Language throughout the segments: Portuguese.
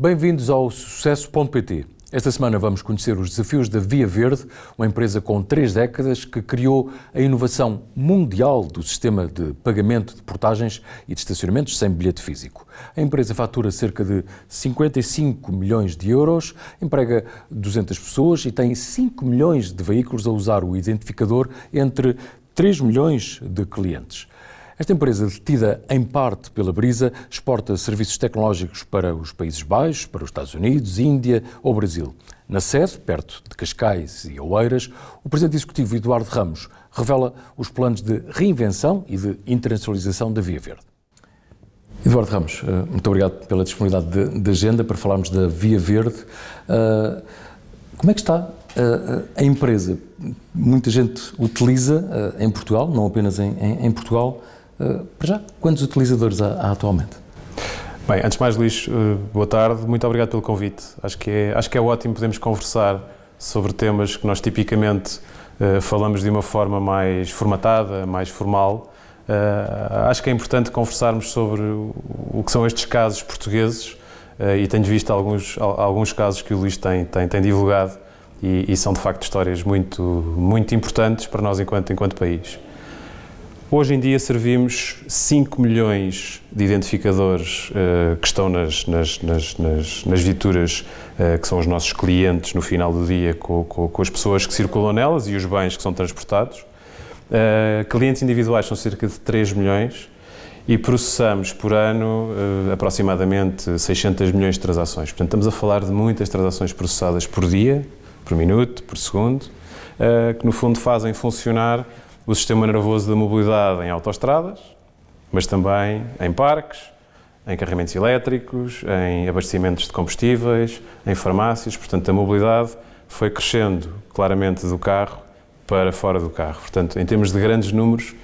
Bem-vindos ao Sucesso.pt. Esta semana vamos conhecer os desafios da Via Verde, uma empresa com 3 décadas que criou a inovação mundial do sistema de pagamento de portagens e de estacionamentos sem bilhete físico. A empresa fatura cerca de 55 milhões de euros, emprega 200 pessoas e tem 5 milhões de veículos a usar o identificador entre 3 milhões de clientes. Esta empresa, detida em parte pela Brisa, exporta serviços tecnológicos para os Países Baixos, para os Estados Unidos, Índia ou Brasil. Na sede, perto de Cascais e Oeiras, o Presidente Executivo Eduardo Ramos revela os planos de reinvenção e de internacionalização da Via Verde. Eduardo Ramos, muito obrigado pela disponibilidade de agenda para falarmos da Via Verde. Como é que está a empresa? Muita gente utiliza em Portugal, não apenas em Portugal. Para já, quantos utilizadores há atualmente? Bem, antes de mais, Luís, boa tarde, muito obrigado pelo convite. Acho que é ótimo podermos conversar sobre temas que nós tipicamente falamos de uma forma mais formatada, mais formal. Acho que é importante conversarmos sobre o que são estes casos portugueses e tenho visto alguns casos que o Luís tem divulgado e são de facto histórias muito importantes para nós enquanto país. Hoje em dia servimos 5 milhões de identificadores que estão nas viaturas, que são os nossos clientes no final do dia, com as pessoas que circulam nelas e os bens que são transportados. Clientes individuais são cerca de 3 milhões e processamos por ano aproximadamente 600 milhões de transações. Portanto, estamos a falar de muitas transações processadas por dia, por minuto, por segundo, que no fundo fazem funcionar o sistema nervoso da mobilidade em autoestradas, mas também em parques, em carregamentos elétricos, em abastecimentos de combustíveis, em farmácias. Portanto, a mobilidade foi crescendo claramente do carro para fora do carro. Portanto, em termos de grandes números,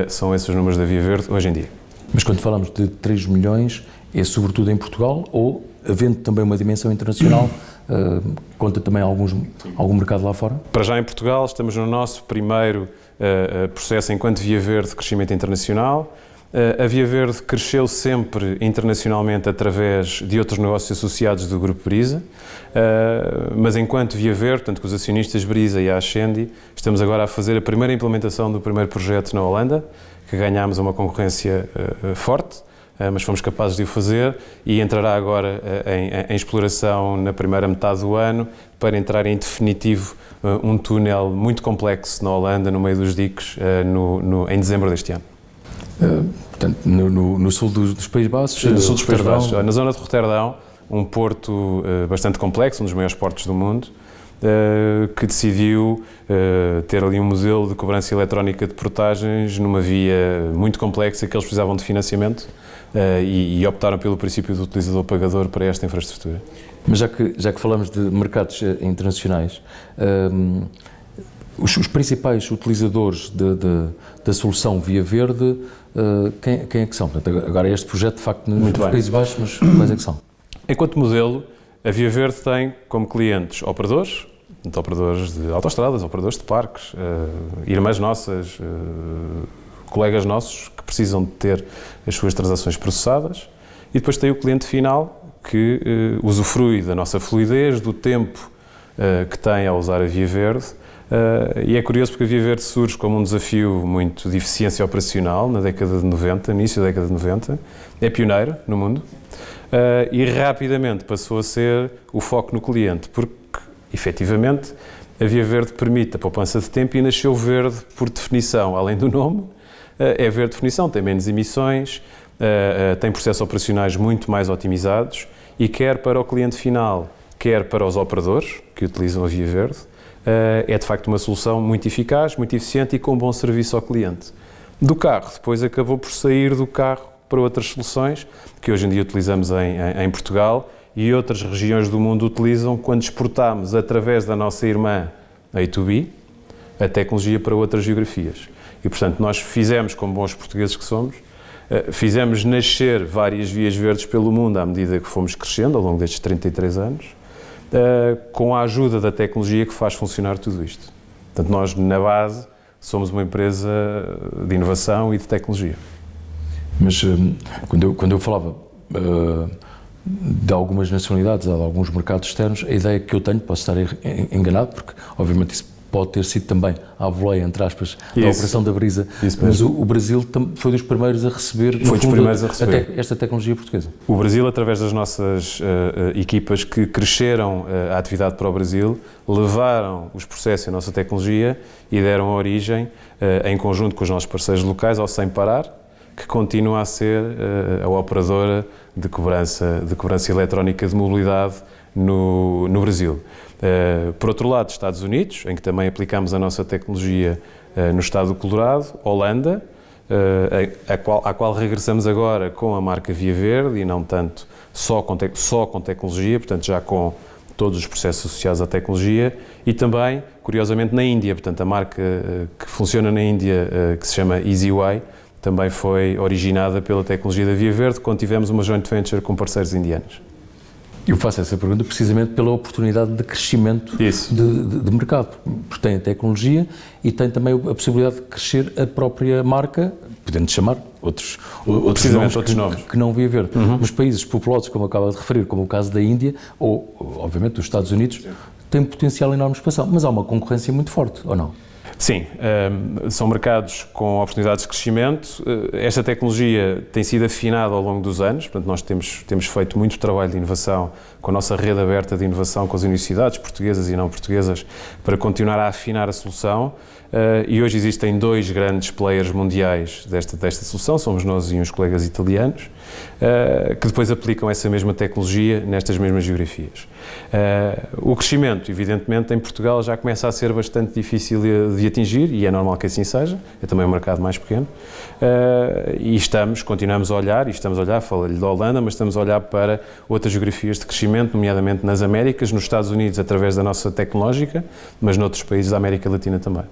são esses os números da Via Verde hoje em dia. Mas quando falamos de 3 milhões, é sobretudo em Portugal ou, havendo também uma dimensão internacional, conta também algum mercado lá fora? Para já em Portugal, estamos no nosso primeiro processo enquanto Via Verde de crescimento internacional. A Via Verde cresceu sempre internacionalmente através de outros negócios associados do Grupo Brisa, mas enquanto Via Verde, portanto com os acionistas Brisa e a Ascendi, estamos agora a fazer a primeira implementação do primeiro projeto na Holanda, que ganhámos uma concorrência forte, mas fomos capazes de o fazer e entrará agora em exploração na primeira metade do ano para entrar em definitivo um túnel muito complexo na Holanda, no meio dos diques, em dezembro deste ano. Portanto, no sul dos Países Baixos? No sul dos Países Baixos, na zona de Roterdão, um porto bastante complexo, um dos maiores portos do mundo, que decidiu ter ali um modelo de cobrança eletrónica de portagens numa via muito complexa que eles precisavam de financiamento e optaram pelo princípio do utilizador-pagador para esta infraestrutura. Mas já que falamos de mercados internacionais, os principais utilizadores da solução Via Verde, quem é que são? Portanto, agora este projeto, de facto, nos Países Baixos, mas quais é que são? Enquanto modelo, a Via Verde tem como clientes operadores de autoestradas, operadores de parques, irmãs nossas, colegas nossos que precisam de ter as suas transações processadas, e depois tem o cliente final que usufrui da nossa fluidez, do tempo que tem ao usar a Via Verde, e é curioso porque a Via Verde surge como um desafio muito de eficiência operacional na década de 90, início da década de 90, é pioneira no mundo, e rapidamente passou a ser o foco no cliente, porque efetivamente a Via Verde permite a poupança de tempo e nasceu verde por definição, além do nome, é verde definição, tem menos emissões, tem processos operacionais muito mais otimizados e quer para o cliente final, quer para os operadores que utilizam a Via Verde, é de facto uma solução muito eficaz, muito eficiente e com bom serviço ao cliente. Do carro, depois acabou por sair do carro para outras soluções que hoje em dia utilizamos em Portugal e outras regiões do mundo utilizam quando exportamos através da nossa irmã A2B a tecnologia para outras geografias. E portanto nós fizemos, como bons portugueses que somos, fizemos nascer várias vias verdes pelo mundo à medida que fomos crescendo ao longo destes 33 anos, com a ajuda da tecnologia que faz funcionar tudo isto. Portanto, nós, na base, somos uma empresa de inovação e de tecnologia. Mas quando eu falava de algumas nacionalidades, de alguns mercados externos, a ideia que eu tenho, posso estar enganado, porque obviamente isso pode ter sido também à boleia, entre aspas, da operação da Brisa, mas o Brasil foi dos primeiros a receber, esta tecnologia portuguesa. O Brasil, através das nossas equipas que cresceram a atividade para o Brasil, levaram os processos e a nossa tecnologia e deram origem, em conjunto com os nossos parceiros locais, ao Sem Parar, que continua a ser a operadora de cobrança eletrónica de mobilidade no Brasil. Por outro lado, Estados Unidos, em que também aplicamos a nossa tecnologia no estado do Colorado, Holanda, à qual regressamos agora com a marca Via Verde e não tanto só com tecnologia, portanto já com todos os processos associados à tecnologia, e também, curiosamente, na Índia, portanto a marca que funciona na Índia, que se chama EasyWay, também foi originada pela tecnologia da Via Verde, quando tivemos uma joint venture com parceiros indianos. Eu faço essa pergunta precisamente pela oportunidade de crescimento de mercado, porque tem a tecnologia e tem também a possibilidade de crescer a própria marca, podendo chamar outros nomes que não Via Verde. Nos países populosos, como acaba de referir, como o caso da Índia, ou obviamente dos Estados Unidos, tem potencial enorme de expansão, mas há uma concorrência muito forte, ou não? Sim, são mercados com oportunidades de crescimento. Esta tecnologia tem sido afinada ao longo dos anos, portanto nós temos feito muito trabalho de inovação com a nossa rede aberta de inovação com as universidades portuguesas e não portuguesas para continuar a afinar a solução. E hoje existem 2 grandes players mundiais desta solução, somos nós e uns colegas italianos, que depois aplicam essa mesma tecnologia nestas mesmas geografias. O crescimento, evidentemente, em Portugal já começa a ser bastante difícil de atingir, e é normal que assim seja, é também um mercado mais pequeno, e continuamos a olhar, falo-lhe da Holanda, mas estamos a olhar para outras geografias de crescimento, nomeadamente nas Américas, nos Estados Unidos através da nossa tecnológica, mas noutros países da América Latina também.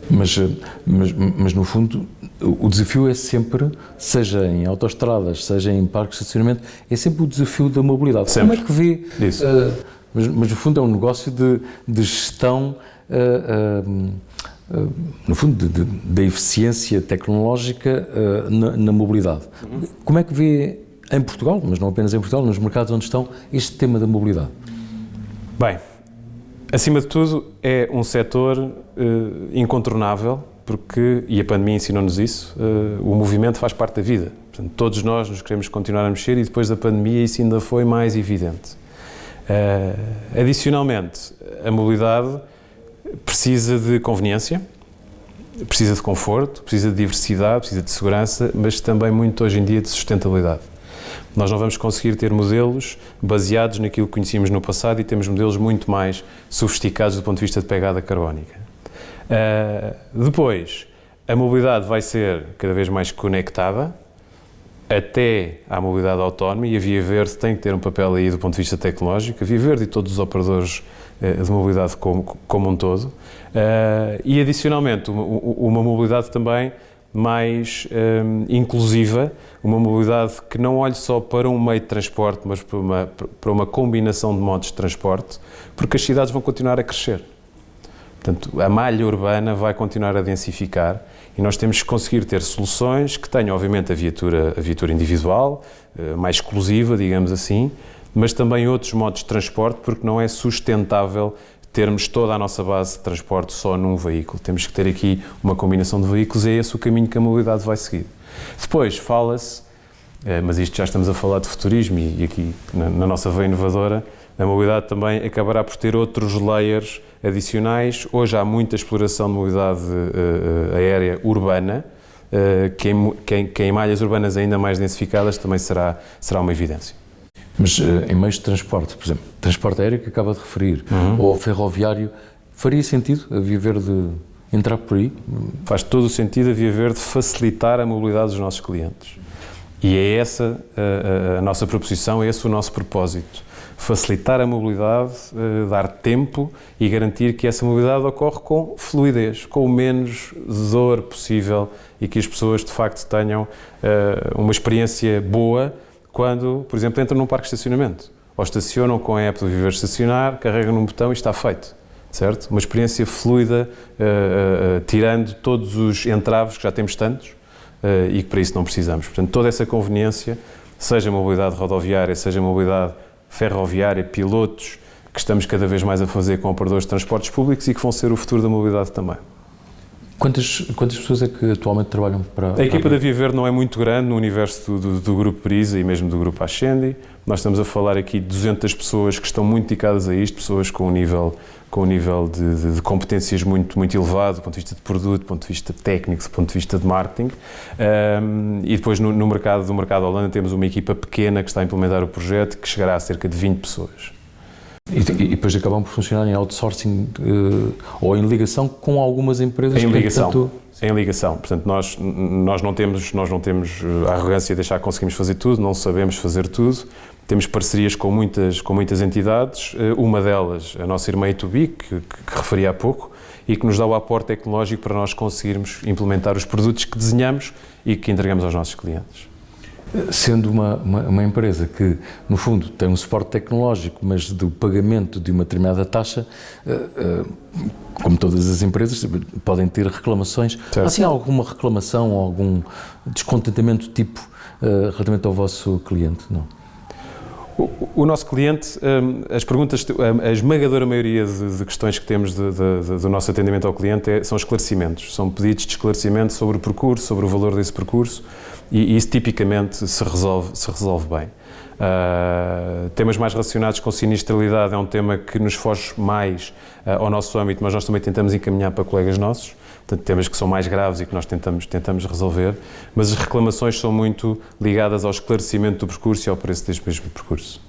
Mas no fundo o desafio é sempre, seja em autoestradas, seja em parques de estacionamento, é sempre o desafio da mobilidade. Sempre. Como é que vê? Mas no fundo é um negócio de gestão, no fundo da eficiência tecnológica na mobilidade. Como é que vê em Portugal, mas não apenas em Portugal, nos mercados onde estão, este tema da mobilidade? Bem, acima de tudo, é um setor incontornável, e a pandemia ensinou-nos isso, o movimento faz parte da vida. Portanto, todos nós nos queremos continuar a mexer e depois da pandemia isso ainda foi mais evidente. Adicionalmente, a mobilidade precisa de conveniência, precisa de conforto, precisa de diversidade, precisa de segurança, mas também muito hoje em dia de sustentabilidade. Nós não vamos conseguir ter modelos baseados naquilo que conhecíamos no passado e temos modelos muito mais sofisticados do ponto de vista de pegada carbónica. Depois, a mobilidade vai ser cada vez mais conectada, até à mobilidade autónoma, e a Via Verde tem que ter um papel aí do ponto de vista tecnológico, a Via Verde e todos os operadores de mobilidade como um todo, e adicionalmente uma mobilidade também mais inclusiva, uma mobilidade que não olhe só para um meio de transporte, mas para uma combinação de modos de transporte, porque as cidades vão continuar a crescer. Portanto, a malha urbana vai continuar a densificar e nós temos que conseguir ter soluções que tenham, obviamente, a viatura individual, mais exclusiva, digamos assim, mas também outros modos de transporte, porque não é sustentável termos toda a nossa base de transporte só num veículo. Temos que ter aqui uma combinação de veículos e é esse o caminho que a mobilidade vai seguir. Depois fala-se, mas isto já estamos a falar de futurismo e aqui na nossa veia inovadora, a mobilidade também acabará por ter outros layers adicionais. Hoje há muita exploração de mobilidade aérea urbana, que em malhas urbanas ainda mais densificadas também será uma evidência. Mas em meios de transporte, por exemplo, transporte aéreo que acaba de referir, ou ferroviário, faria sentido a Via Verde entrar por aí? Faz todo o sentido a Via Verde facilitar a mobilidade dos nossos clientes. E é essa a nossa proposição, é esse o nosso propósito. Facilitar a mobilidade, dar tempo e garantir que essa mobilidade ocorre com fluidez, com o menos dor possível e que as pessoas de facto tenham uma experiência boa quando, por exemplo, entram num parque de estacionamento ou estacionam com a app do Via Verde Estacionar, carregam num botão e está feito, certo? Uma experiência fluida, tirando todos os entraves que já temos tantos e que para isso não precisamos. Portanto, toda essa conveniência seja mobilidade rodoviária, seja mobilidade ferroviária, pilotos, que estamos cada vez mais a fazer com operadores de transportes públicos e que vão ser o futuro da mobilidade também. Quantas pessoas é que atualmente trabalham para... A equipa da Via Verde não é muito grande no universo do Grupo Prisa e mesmo do Grupo Ascendi. Nós estamos a falar aqui de 200 pessoas que estão muito dedicadas a isto, pessoas com um nível de competências muito elevado, do ponto de vista de produto, do ponto de vista técnico, do ponto de vista de marketing. E depois no mercado Holanda temos uma equipa pequena que está a implementar o projeto, que chegará a cerca de 20 pessoas. E depois acabam por funcionar em outsourcing ou em ligação com algumas empresas? Em ligação. Portanto, nós não temos a arrogância de achar que conseguimos fazer tudo, não sabemos fazer tudo. Temos parcerias com muitas entidades, uma delas, a nossa irmã E2B, que referi há pouco, e que nos dá o aporte tecnológico para nós conseguirmos implementar os produtos que desenhamos e que entregamos aos nossos clientes. Sendo uma empresa que, no fundo, tem um suporte tecnológico, mas do pagamento de uma determinada taxa, como todas as empresas, podem ter reclamações. Certo. Há assim alguma reclamação ou algum descontentamento tipo relativamente ao vosso cliente? Não? O nosso cliente, as perguntas, a esmagadora maioria de questões que temos do nosso atendimento ao cliente são esclarecimentos, são pedidos de esclarecimento sobre o percurso, sobre o valor desse percurso, e isso tipicamente se resolve bem. Temas mais relacionados com sinistralidade é um tema que nos foge mais ao nosso âmbito, mas nós também tentamos encaminhar para colegas nossos, portanto, temas que são mais graves e que nós tentamos resolver, mas as reclamações são muito ligadas ao esclarecimento do percurso e ao preço deste mesmo percurso.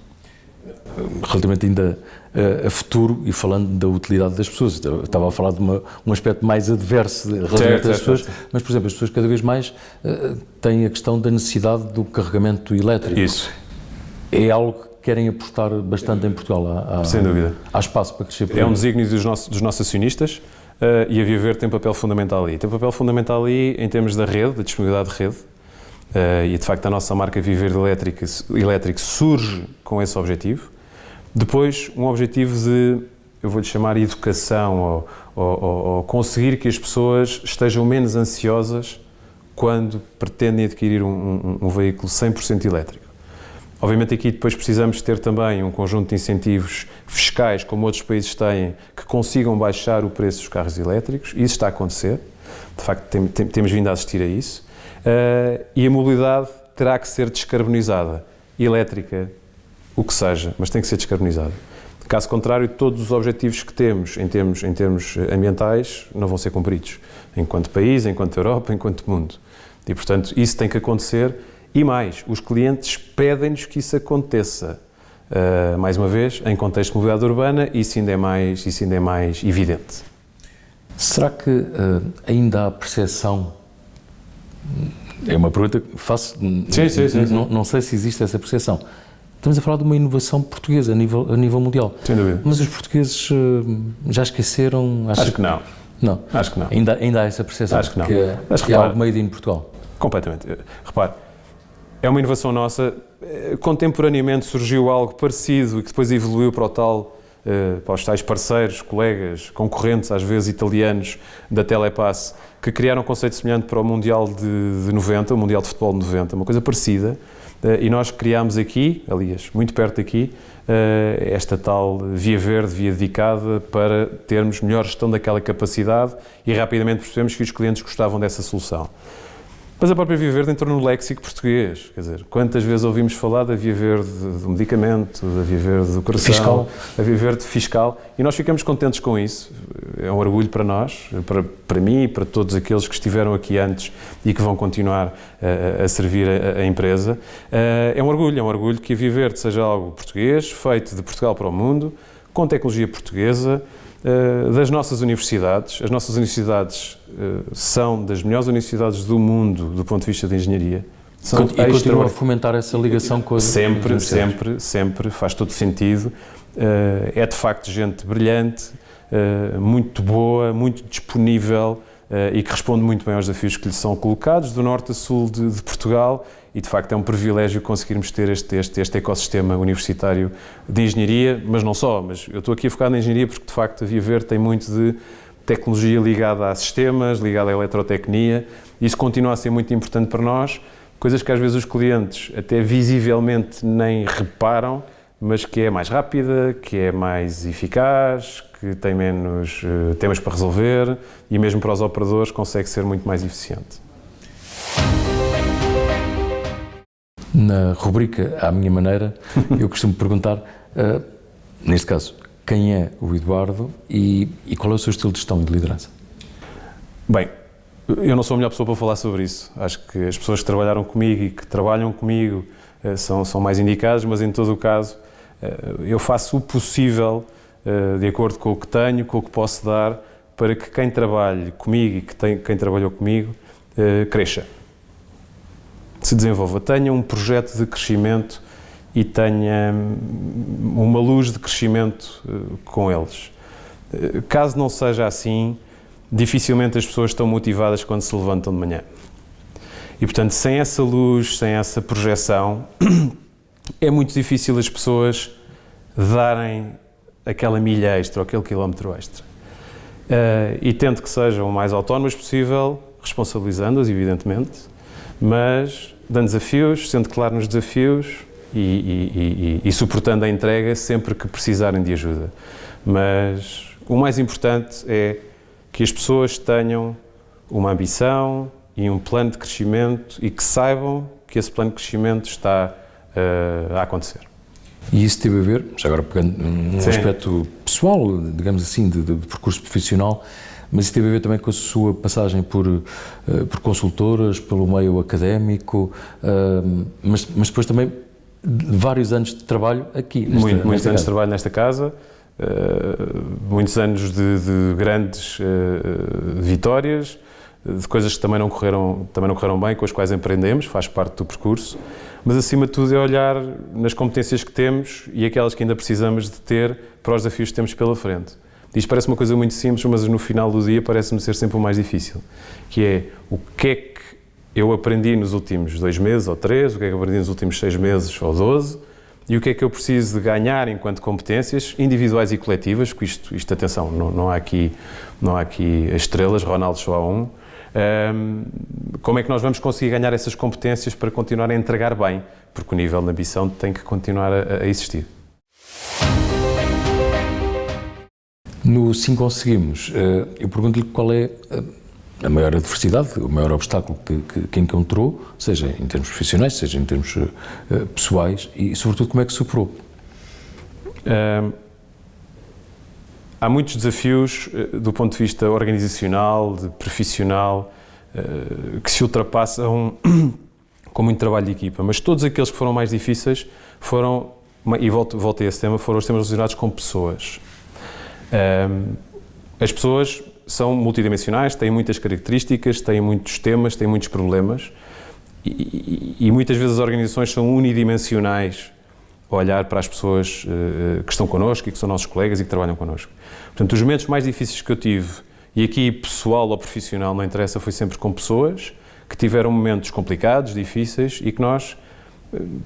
Relativamente ainda a futuro e falando da utilidade das pessoas, eu estava a falar de um aspecto mais adverso relativamente às pessoas, mas, por exemplo, as pessoas cada vez mais têm a questão da necessidade do carregamento elétrico. Isso. É algo que querem apostar bastante em Portugal. Sem dúvida. Há espaço para crescer. É um desígnio dos nossos acionistas e a Via Verde tem um papel fundamental aí. Tem um papel fundamental aí em termos da rede, da disponibilidade de rede, e de facto a nossa marca Via Verde Elétrico surge com esse objetivo. Depois, um objetivo de, eu vou-lhe chamar educação, ou conseguir que as pessoas estejam menos ansiosas quando pretendem adquirir um veículo 100% elétrico. Obviamente aqui depois precisamos ter também um conjunto de incentivos fiscais, como outros países têm, que consigam baixar o preço dos carros elétricos. Isso está a acontecer, de facto temos vindo a assistir a isso. E a mobilidade terá que ser descarbonizada, elétrica, o que seja, mas tem que ser descarbonizada. Caso contrário, todos os objetivos que temos em termos ambientais não vão ser cumpridos, enquanto país, enquanto Europa, enquanto mundo. E, portanto, isso tem que acontecer. E mais, os clientes pedem-nos que isso aconteça. Mais uma vez, em contexto de mobilidade urbana, isso ainda é mais evidente. Será que ainda há percepção? É uma pergunta que faço. Sim. Não sei se existe essa percepção. Estamos a falar de uma inovação portuguesa a nível mundial. Sem dúvida. Mas os portugueses já esqueceram? Acho que não. Não? Acho que não. Ainda há essa percepção? Acho que não. Que é algo made in Portugal? Completamente. Repare, é uma inovação nossa. Contemporaneamente surgiu algo parecido e que depois evoluiu para os tais parceiros, colegas, concorrentes, às vezes italianos, da Telepass, que criaram um conceito semelhante para o Mundial de 90, o Mundial de Futebol de 90, uma coisa parecida. E nós criámos aqui, aliás, muito perto daqui, esta tal via verde, via dedicada, para termos melhor gestão daquela capacidade e rapidamente percebemos que os clientes gostavam dessa solução. Mas a própria Via Verde entrou no léxico português, quer dizer, quantas vezes ouvimos falar da Via Verde do medicamento, da Via Verde do coração, fiscal. A Via Verde fiscal, e nós ficamos contentes com isso. É um orgulho para nós, para mim e para todos aqueles que estiveram aqui antes e que vão continuar a servir a empresa. É um orgulho que a Via Verde seja algo português, feito de Portugal para o mundo, com tecnologia portuguesa, das nossas universidades. As nossas universidades são das melhores universidades do mundo do ponto de vista de engenharia. E continua a fomentar essa ligação com as sempre, faz todo sentido. É de facto gente brilhante, muito boa, muito disponível e que responde muito bem aos desafios que lhe são colocados, do norte a sul de Portugal, e de facto é um privilégio conseguirmos ter este ecossistema universitário de engenharia, mas não só, mas eu estou aqui a focar na engenharia porque de facto a Via Verde tem muito de tecnologia ligada a sistemas, ligada à eletrotecnia, e isso continua a ser muito importante para nós, coisas que às vezes os clientes até visivelmente nem reparam, mas que é mais rápida, que é mais eficaz, que tem menos temas para resolver e mesmo para os operadores consegue ser muito mais eficiente. Na rubrica À Minha Maneira, eu costumo perguntar, neste caso, quem é o Eduardo e qual é o seu estilo de gestão e de liderança? Bem, eu não sou a melhor pessoa para falar sobre isso. Acho que as pessoas que trabalharam comigo e que trabalham comigo são mais indicadas, mas em todo o caso eu faço o possível de acordo com o que tenho, com o que posso dar, para que quem trabalhe comigo e quem trabalhou comigo cresça, se desenvolva, tenha um projeto de crescimento e tenha uma luz de crescimento com eles. Caso não seja assim, dificilmente as pessoas estão motivadas quando se levantam de manhã. E, portanto, sem essa luz, sem essa projeção, é muito difícil as pessoas darem aquela milha extra ou aquele quilómetro extra. E tento que sejam o mais autónomas possível, responsabilizando-as, evidentemente, mas dando desafios, sendo claro nos desafios e suportando a entrega sempre que precisarem de ajuda. Mas o mais importante é que as pessoas tenham uma ambição e um plano de crescimento e que saibam que esse plano de crescimento está a acontecer. E isso teve a ver, já agora pegando num aspecto pessoal, digamos assim, de percurso profissional, mas isso teve a ver também com a sua passagem por consultoras, pelo meio académico, mas depois também vários anos de trabalho aqui. Muitos anos de trabalho nesta casa, muitos anos de grandes vitórias, de coisas que também não correram bem, com as quais aprendemos, faz parte do percurso, mas acima de tudo é olhar nas competências que temos e aquelas que ainda precisamos de ter para os desafios que temos pela frente. Isto parece uma coisa muito simples, mas no final do dia parece-me ser sempre o mais difícil, que é o que é que eu aprendi nos últimos 2 meses ou 3, o que é que eu aprendi nos últimos 6 meses ou 12, e o que é que eu preciso de ganhar enquanto competências individuais e coletivas, porque isto atenção, não há aqui as estrelas, Ronaldo só há um. Como é que nós vamos conseguir ganhar essas competências para continuar a entregar bem? Porque o nível de ambição tem que continuar a existir. No Sim Conseguimos, eu pergunto-lhe qual é a maior adversidade, o maior obstáculo que encontrou, seja em termos profissionais, seja em termos pessoais e, sobretudo, como é que superou? Há muitos desafios do ponto de vista organizacional, de profissional, que se ultrapassam com muito trabalho de equipa, mas todos aqueles que foram mais difíceis foram, e volto a esse tema, foram os temas relacionados com pessoas. As pessoas são multidimensionais, têm muitas características, têm muitos temas, têm muitos problemas e muitas vezes as organizações são unidimensionais a olhar para as pessoas que estão connosco e que são nossos colegas e que trabalham connosco. Portanto, os momentos mais difíceis que eu tive, e aqui pessoal ou profissional não interessa, foi sempre com pessoas que tiveram momentos complicados, difíceis e que nós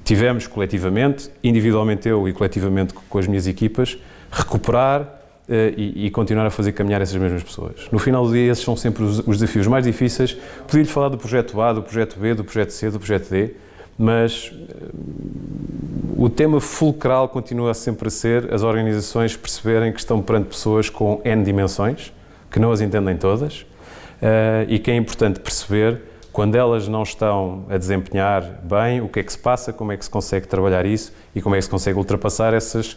tivemos coletivamente, individualmente eu e coletivamente com as minhas equipas, recuperar e continuar a fazer caminhar essas mesmas pessoas. No final do dia, esses são sempre os desafios mais difíceis. Podia-lhe falar do projeto A, do projeto B, do projeto C, do projeto D, mas o tema fulcral continua sempre a ser as organizações perceberem que estão perante pessoas com N dimensões, que não as entendem todas, e que é importante perceber quando elas não estão a desempenhar bem, o que é que se passa, como é que se consegue trabalhar isso e como é que se consegue ultrapassar essas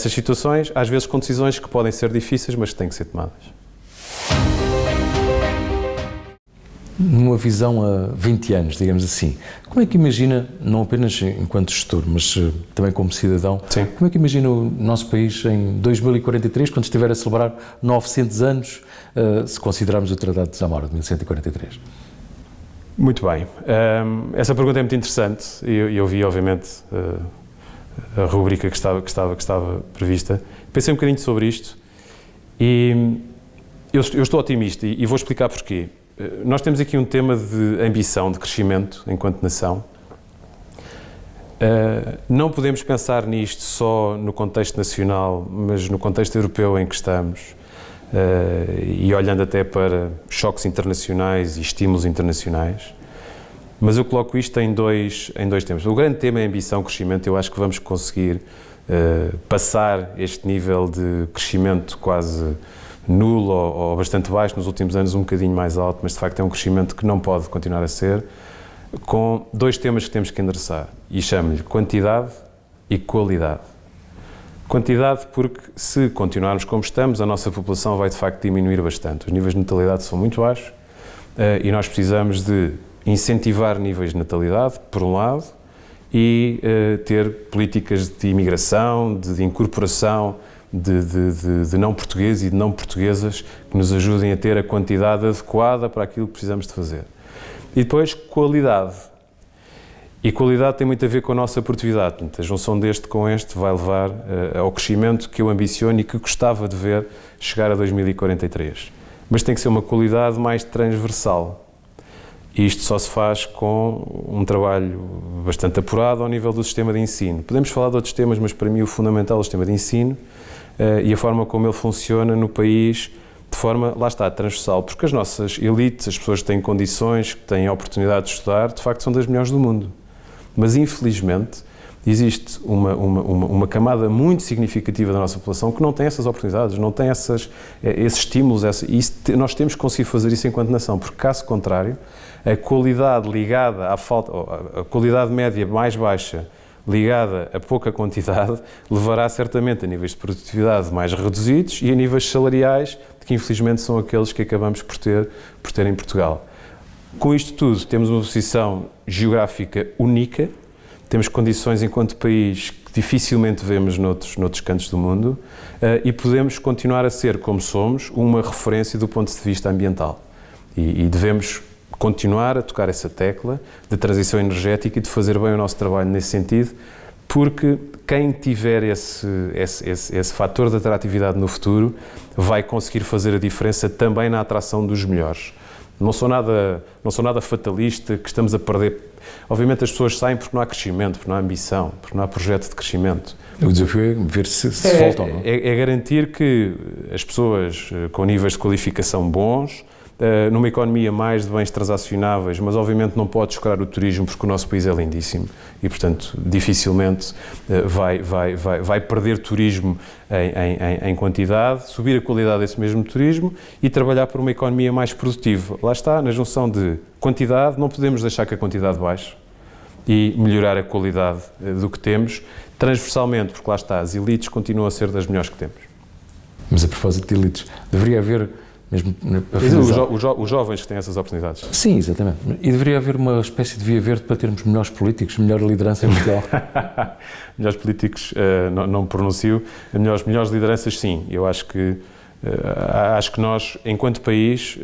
situações, às vezes com decisões que podem ser difíceis, mas que têm que ser tomadas. Numa visão a 20 anos, digamos assim, como é que imagina, não apenas enquanto gestor, mas também como cidadão, Sim. Como é que imagina o nosso país em 2043, quando estiver a celebrar 900 anos, se considerarmos o Tratado de Zamora, de 1143? Muito bem. Essa pergunta é muito interessante e eu vi, obviamente, a rubrica que estava prevista. Pensei um bocadinho sobre isto e eu estou otimista e vou explicar porquê. Nós temos aqui um tema de ambição, de crescimento enquanto nação. Não podemos pensar nisto só no contexto nacional, mas no contexto europeu em que estamos. E olhando até para choques internacionais e estímulos internacionais, Mas eu coloco isto em dois temas. O grande tema é a ambição, crescimento. Eu acho que vamos conseguir passar este nível de crescimento quase nulo ou bastante baixo, nos últimos anos um bocadinho mais alto, mas de facto é um crescimento que não pode continuar a ser, com dois temas que temos que endereçar, e chamo-lhe quantidade e qualidade. Quantidade porque, se continuarmos como estamos, a nossa população vai de facto diminuir bastante. Os níveis de natalidade são muito baixos e nós precisamos de incentivar níveis de natalidade, por um lado, e ter políticas de imigração, de incorporação de não portugueses e de não portuguesas que nos ajudem a ter a quantidade adequada para aquilo que precisamos de fazer. E depois, qualidade. E qualidade tem muito a ver com a nossa produtividade. Portanto, a junção deste com este vai levar ao crescimento que eu ambiciono e que gostava de ver chegar a 2043. Mas tem que ser uma qualidade mais transversal. E isto só se faz com um trabalho bastante apurado ao nível do sistema de ensino. Podemos falar de outros temas, mas para mim o fundamental é o sistema de ensino e a forma como ele funciona no país, de forma, lá está, transversal. Porque as nossas elites, as pessoas que têm condições, que têm a oportunidade de estudar, de facto são das melhores do mundo. Mas, infelizmente, existe uma camada muito significativa da nossa população que não tem essas oportunidades, não tem esses estímulos, e nós temos que conseguir fazer isso enquanto nação, porque, caso contrário, a qualidade ligada à falta, a qualidade média mais baixa ligada a pouca quantidade, levará certamente a níveis de produtividade mais reduzidos e a níveis salariais, que infelizmente são aqueles que acabamos por ter em Portugal. Com isto tudo, temos uma posição geográfica única, temos condições enquanto país que dificilmente vemos noutros cantos do mundo e podemos continuar a ser, como somos, uma referência do ponto de vista ambiental. E devemos continuar a tocar essa tecla de transição energética e de fazer bem o nosso trabalho nesse sentido, porque quem tiver esse fator de atratividade no futuro vai conseguir fazer a diferença também na atração dos melhores. Não sou nada fatalista, que estamos a perder. Obviamente as pessoas saem porque não há crescimento, porque não há ambição, porque não há projeto de crescimento. O desafio é ver se voltam, não? É garantir que as pessoas com níveis de qualificação bons, numa economia mais de bens transacionáveis, mas obviamente não pode descurar o turismo porque o nosso país é lindíssimo e, portanto, dificilmente vai perder turismo em quantidade, subir a qualidade desse mesmo turismo e trabalhar por uma economia mais produtiva. Lá está, na junção de quantidade, não podemos deixar que a quantidade baixe e melhorar a qualidade do que temos, transversalmente, porque lá está, as elites continuam a ser das melhores que temos. Mas a propósito de elites, deveria haver mesmo os jovens que têm essas oportunidades. Sim, exatamente. E deveria haver uma espécie de via verde para termos melhores políticos, melhor liderança em Portugal. Melhores políticos, não me pronuncio. Melhores lideranças, sim. Eu acho que nós, enquanto país,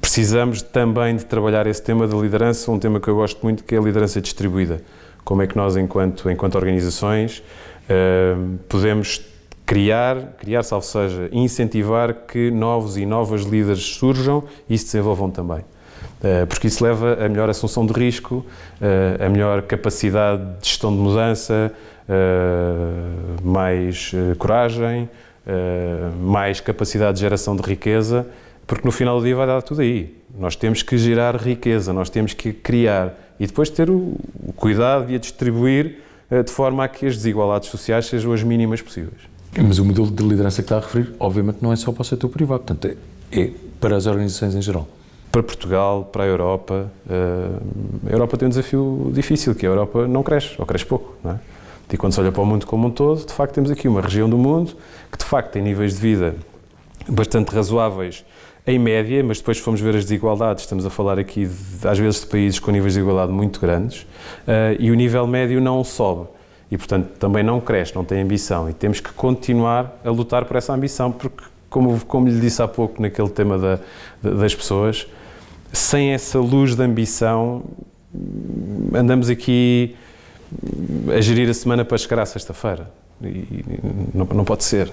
precisamos também de trabalhar esse tema da liderança, um tema que eu gosto muito, que é a liderança distribuída. Como é que nós, enquanto organizações, podemos criar, salvo seja, incentivar que novos e novas líderes surjam e se desenvolvam também. Porque isso leva a melhor assunção de risco, a melhor capacidade de gestão de mudança, mais coragem, mais capacidade de geração de riqueza, porque no final do dia vai dar tudo aí. Nós temos que gerar riqueza, nós temos que criar e depois ter o cuidado de a distribuir de forma a que as desigualdades sociais sejam as mínimas possíveis. Mas o modelo de liderança que está a referir, obviamente, não é só para o setor privado, portanto, é para as organizações em geral. Para Portugal, para a Europa tem um desafio difícil, que a Europa não cresce, ou cresce pouco, não é? E quando se olha para o mundo como um todo, de facto temos aqui uma região do mundo que de facto tem níveis de vida bastante razoáveis em média, mas depois se formos ver as desigualdades, estamos a falar aqui às vezes de países com níveis de igualdade muito grandes e o nível médio não sobe. E, portanto, também não cresce, não tem ambição. E temos que continuar a lutar por essa ambição, porque, como lhe disse há pouco naquele tema das pessoas, sem essa luz de ambição, andamos aqui a gerir a semana para chegar à sexta-feira. E não pode ser,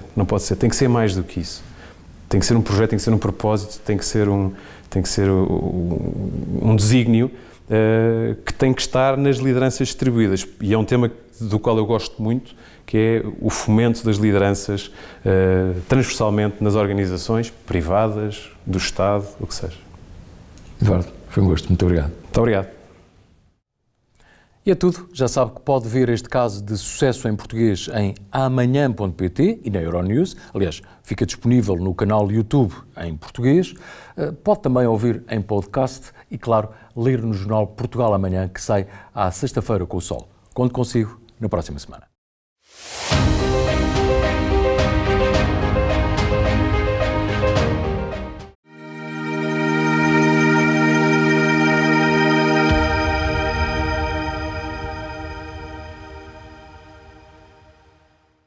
tem que ser mais do que isso. Tem que ser um projeto, tem que ser um propósito, tem que ser um desígnio que tem que estar nas lideranças distribuídas. E é um tema do qual eu gosto muito, que é o fomento das lideranças transversalmente nas organizações privadas, do Estado, o que seja. Eduardo, foi um gosto. Muito obrigado. Muito obrigado. E é tudo. Já sabe que pode ver este caso de sucesso em português em amanhã.pt e na Euronews. Aliás, fica disponível no canal YouTube em português. Pode também ouvir em podcast e, claro, ler no jornal Portugal Amanhã, que sai à sexta-feira com o Sol. Conto consigo na próxima semana.